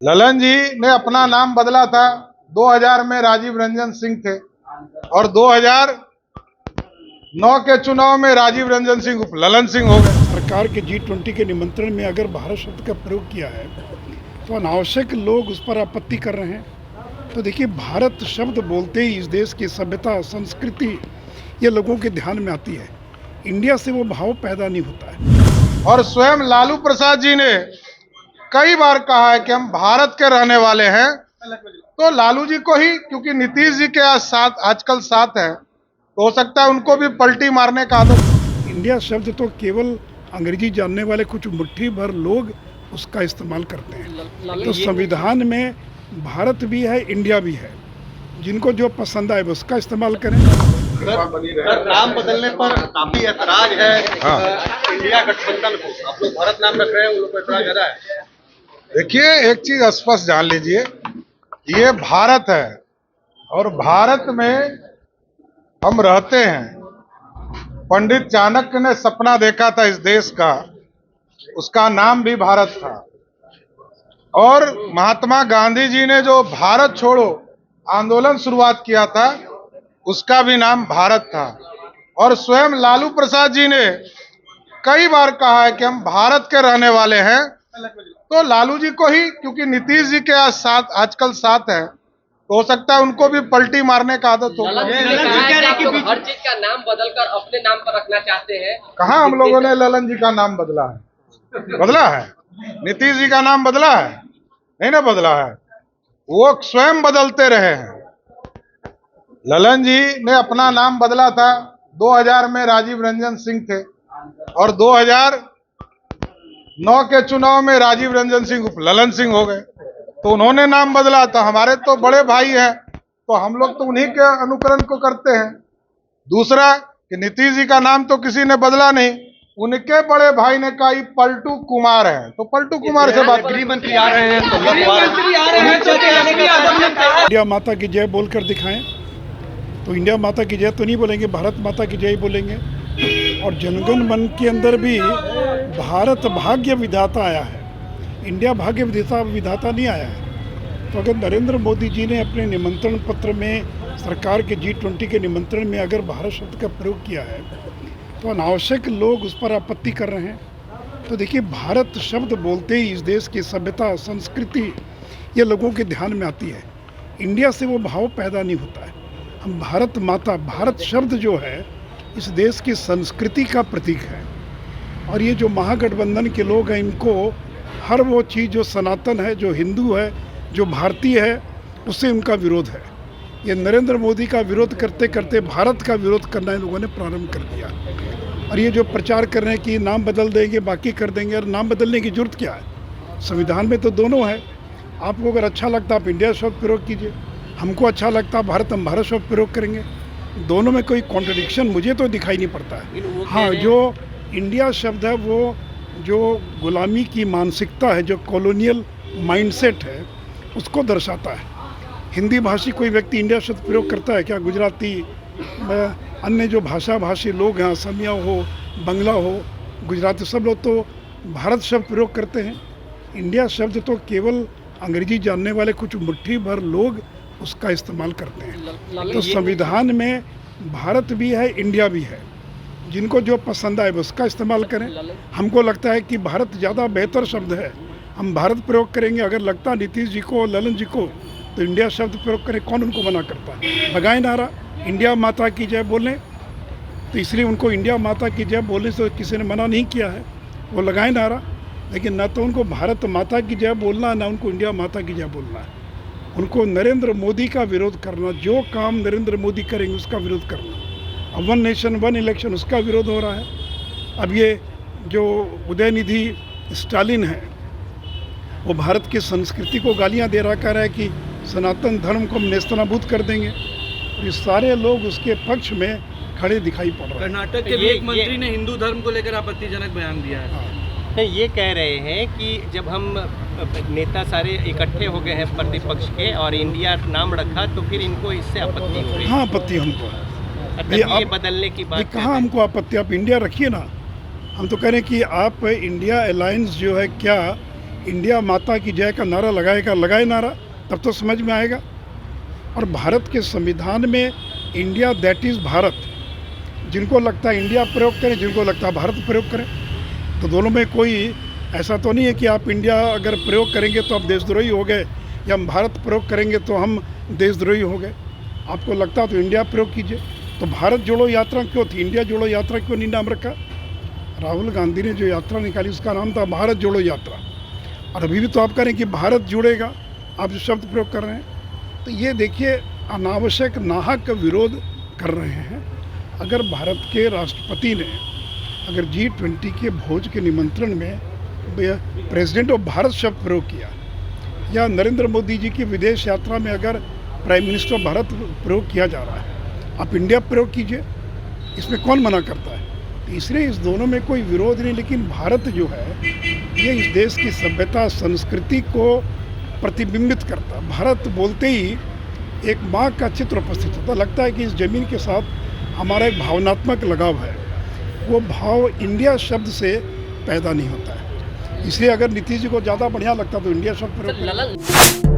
ललन जी ने अपना नाम बदला था। 2000 में राजीव रंजन सिंह थे और 2009 के चुनाव में राजीव रंजन सिंह ललन सिंह हो गए। सरकार के G20 के निमंत्रण में अगर भारत शब्द का प्रयोग किया है तो अनावश्यक लोग उस पर आपत्ति कर रहे हैं। तो देखिए, भारत शब्द बोलते ही इस देश की सभ्यता, संस्कृति ये लोगों के ध्यान में आती है। इंडिया से वो भाव पैदा नहीं होता है। और स्वयं लालू प्रसाद जी ने कई बार कहा है कि हम भारत के रहने वाले हैं। तो लालू जी को ही, क्योंकि नीतीश जी के आजकल साथ है, तो हो सकता है उनको भी पलटी मारने का आदत। इंडिया शब्द तो केवल अंग्रेजी जानने वाले कुछ मुट्ठी भर लोग उसका इस्तेमाल करते हैं। तो संविधान में भारत भी है, इंडिया भी है। जिनको जो पसंद आए उसका इस्तेमाल करें। नाम बदलने पर काफी ऐतराज है। हाँ। इंडिया गठबंधन को आप लोग भारत नाम रख रहे हैं, उन लोग को ऐतराज आ रहा है। देखिए, एक चीज स्पष्ट जान लीजिए, ये भारत है और भारत में हम रहते हैं। पंडित चाणक्य ने सपना देखा था इस देश का, उसका नाम भी भारत था। और महात्मा गांधी जी ने जो भारत छोड़ो आंदोलन शुरुआत किया था, उसका भी नाम भारत था। और स्वयं लालू प्रसाद जी ने कई बार कहा है कि हम भारत के रहने वाले हैं। तो लालू जी को ही, क्योंकि नीतीश जी के आजकल साथ है, तो हो सकता है उनको भी पलटी मारने का आदत होगा। हर चीज का नाम बदलकर अपने नाम पर रखना चाहते हैं। कहाँ हम लोगों ने ललन जी का नाम बदला है? बदला है? नीतीश जी का नाम बदला है? नहीं ना बदला है, वो स्वयं बदलते रहे हैं। ललन जी ने अपना नाम बदला था। 2000 में राजीव रंजन सिंह थे और 2009 के चुनाव में राजीव रंजन सिंह ललन सिंह हो गए। तो उन्होंने नाम बदला था। हमारे तो बड़े भाई हैं, तो हम लोग तो उन्हीं के अनुकरण को करते हैं। दूसरा कि नीतीश जी का नाम तो किसी ने बदला नहीं, उनके बड़े भाई ने कहा पलटू कुमार है, तो पलटू कुमार से बात। गृह मंत्री आ रहे हैं तो इंडिया माता की जय बोलकर दिखाएं। तो इंडिया माता की जय तो नहीं बोलेंगे, भारत माता की जय बोलेंगे। और जनगण मन के अंदर भी भारत भाग्य विधाता आया है, इंडिया भाग्य विधाता नहीं आया है। तो अगर नरेंद्र मोदी जी ने अपने निमंत्रण पत्र में, सरकार के G20 के निमंत्रण में अगर भारत शब्द का प्रयोग किया है तो अनावश्यक लोग उस पर आपत्ति कर रहे हैं। तो देखिए, भारत शब्द बोलते ही इस देश की सभ्यता, संस्कृति ये लोगों के ध्यान में आती है। इंडिया से वो भाव पैदा नहीं होता है। हम भारत माता, भारत शब्द जो है इस देश की संस्कृति का प्रतीक है। और ये जो महागठबंधन के लोग हैं, इनको हर वो चीज़ जो सनातन है, जो हिंदू है, जो भारतीय है, उससे उनका विरोध है। ये नरेंद्र मोदी का विरोध करते करते भारत का विरोध करना इन लोगों ने प्रारंभ कर दिया। और ये जो प्रचार कर रहे हैं कि नाम बदल देंगे, बाकी कर देंगे, और नाम बदलने की जरूरत क्या है? संविधान में तो दोनों है। आपको अगर अच्छा लगता आप इंडिया शब्द प्रयोग कीजिए, हमको अच्छा लगता हम भारत शब्द प्रयोग करेंगे। दोनों में कोई कॉन्ट्रडिक्शन मुझे तो दिखाई नहीं पड़ता है। हाँ, जो इंडिया शब्द है वो जो गुलामी की मानसिकता है, जो कॉलोनियल माइंडसेट है, उसको दर्शाता है। हिंदी भाषी कोई व्यक्ति इंडिया शब्द प्रयोग करता है क्या? गुजराती, अन्य जो भाषी लोग हैं, असमिया हो, बंगला हो, गुजराती, सब लोग तो भारत शब्द प्रयोग करते हैं। इंडिया शब्द तो केवल अंग्रेजी जानने वाले कुछ मुट्ठी भर लोग उसका इस्तेमाल करते हैं। तो संविधान में भारत भी है, इंडिया भी है। जिनको जो पसंद आए उसका इस्तेमाल करें। हमको लगता है कि भारत ज़्यादा बेहतर शब्द है, हम भारत प्रयोग करेंगे। अगर लगता है नीतीश जी को, ललन जी को, तो इंडिया शब्द प्रयोग करें। कौन उनको मना करता है? लगाए नारा इंडिया माता की जय बोलें, तो इसलिए उनको इंडिया माता की जय बोलने से किसी ने मना नहीं किया है, वो लगाए नारा। लेकिन ना तो उनको भारत माता की जय बोलना है, ना उनको इंडिया माता की जय बोलना है। उनको नरेंद्र मोदी का विरोध करना, जो काम नरेंद्र मोदी करेंगे उसका विरोध करना। अब 1 नेशन 1 इलेक्शन उसका विरोध हो रहा है। अब ये जो उदयनिधि स्टालिन है, वो भारत की संस्कृति को गालियां दे रहा, कह रहा है कि सनातन धर्म को हम नेस्तनाबूद कर देंगे। ये सारे लोग उसके पक्ष में खड़े दिखाई पड़ रहे हैं। कर्नाटक के एक मंत्री ने हिंदू धर्म को लेकर आपत्तिजनक बयान दिया है। नहीं, ये कह रहे हैं कि जब हम नेता सारे इकट्ठे हो गए हैं प्रतिपक्ष के और इंडिया नाम रखा, तो फिर इनको इससे आपत्ति हो रही है। हाँ, आपत्ति हमको है। ये बदलने की बात कहाँ हमको आपत्ति? आप इंडिया रखिए ना। हम तो कह रहे हैं कि आप इंडिया अलायंस जो है, क्या इंडिया माता की जय का नारा लगाए नारा, तब तो समझ में आएगा। और भारत के संविधान में इंडिया दैट इज़ भारत, जिनको लगता है इंडिया प्रयोग करें, जिनको लगता है भारत प्रयोग करें। तो दोनों में कोई ऐसा तो नहीं है कि आप इंडिया अगर प्रयोग करेंगे तो आप देशद्रोही हो गए, या हम भारत प्रयोग करेंगे तो हम देशद्रोही हो गए। आपको लगता है तो इंडिया प्रयोग कीजिए। तो भारत जोड़ो यात्रा क्यों थी, इंडिया जोड़ो यात्रा क्यों नहीं नाम रखा? राहुल गांधी ने जो यात्रा निकाली उसका नाम था भारत जोड़ो यात्रा। और अभी भी तो आप करें कि भारत जुड़ेगा, आप जो शब्द प्रयोग कर रहे हैं। तो ये देखिए अनावश्यक नाहक विरोध कर रहे हैं। अगर भारत के राष्ट्रपति ने अगर G20 के भोज के निमंत्रण में प्रेसिडेंट ऑफ भारत शब्द प्रयोग किया, या नरेंद्र मोदी जी की विदेश यात्रा में अगर प्राइम मिनिस्टर ऑफ भारत प्रयोग किया जा रहा है, आप इंडिया प्रयोग कीजिए, इसमें कौन मना करता है? इसलिए इस दोनों में कोई विरोध नहीं, लेकिन भारत जो है ये इस देश की सभ्यता संस्कृति को प्रतिबिंबित करता है। भारत बोलते ही एक माँ का चित्र उपस्थित होता, लगता है कि इस ज़मीन के साथ हमारा एक भावनात्मक लगाव है। वो भाव इंडिया शब्द से पैदा नहीं होता है। इसलिए अगर नीतीश जी को ज़्यादा बढ़िया लगता तो इंडिया शब्द प्रयोग करें।